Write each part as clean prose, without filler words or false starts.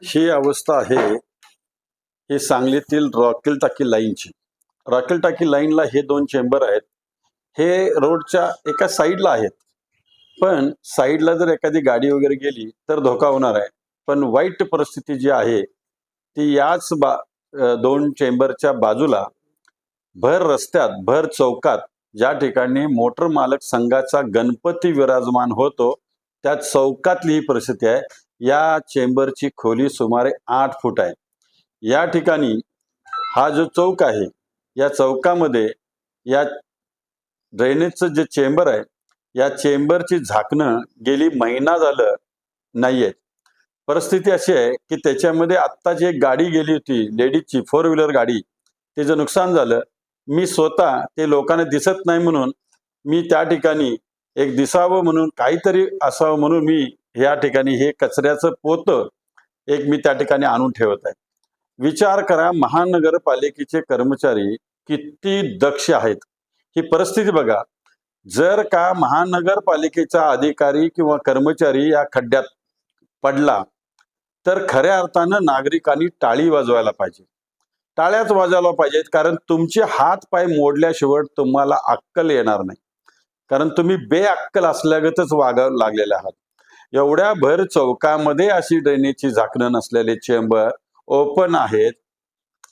ही अवस्था आहे ही सांगलीतील रॉकेल टाकी लाईनची. रॉकेल टाकी लाईनला हे दोन चेंबर आहेत. हे रोडच्या एका साईडला आहेत, पण साईडला जर एखादी गाडी वगैरे गेली तर धोका होणार आहे. पण वाईट परिस्थिती जी आहे ती याच दोन चेंबरच्या बाजूला भर रस्त्यात, भर चौकात, ज्या ठिकाणी मोटर मालक संघाचा गणपती विराजमान होतो त्या चौकातली ही परिस्थिती आहे. या चेंबरची खोली सुमारे 8 फूट आहे. या ठिकाणी हा जो चौक आहे, या चौकामध्ये या ड्रेनेजचं जे चेंबर आहे, या चेंबरची झाकणं गेली महिना झालं नाहीये. परिस्थिती अशी आहे की त्याच्यामध्ये आत्ताची एक गाडी गेली होती, लेडीजची 4 व्हीलर गाडी, तिचं नुकसान झालं. मी स्वतः ते लोकांना दिसत नाही म्हणून मी त्या ठिकाणी एक दिसावं म्हणून, काहीतरी असावं म्हणून मी या ठिकाणी हे कचऱ्याचं पोतं एक मी त्या ठिकाणी आणून ठेवत आहे. विचार करा, महानगरपालिकेचे कर्मचारी किती दक्ष आहेत. ही परिस्थिती बघा. जर का महानगरपालिकेचा अधिकारी किंवा कर्मचारी या खड्ड्यात पडला तर खऱ्या अर्थानं नागरिकांनी टाळी वाजवायला पाहिजे, टाळ्याच वाजवायला पाहिजेत. कारण तुमचे हात पाय मोडल्याशिवाय तुम्हाला अक्कल येणार नाही. कारण तुम्ही बेअक्कल असल्यागतच वागायला लागलेले आहात. एवढ्या भर चौकामध्ये अशी ड्रेनेजची झाकणं नसलेले चेंबर ओपन आहेत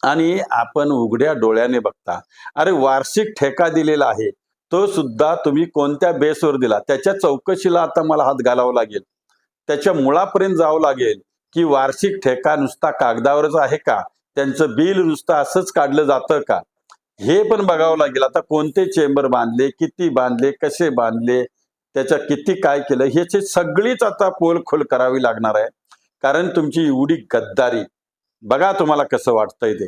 आणि आपण उघड्या डोळ्याने बघता. अरे वार्षिक ठेका दिलेला आहे, तो सुद्धा तुम्ही कोणत्या बेसवर दिला त्याच्या चौकशीला आता मला हात घालावा लागेल. त्याच्या मुळापर्यंत जावं लागेल की वार्षिक ठेका नुसता कागदावरच आहे का, त्यांचं बिल नुसतं असंच काढलं जातं का, हे पण बघावं लागेल. आता कोणते चेंबर बांधले, किती बांधले, कसे बांधले, त्याच्या किती काय केलं, ह्याची सगळीच आता पोलखोल करावी लागणार आहे. कारण तुमची एवढी गद्दारी बघा, तुम्हाला कसं वाटतंय ते.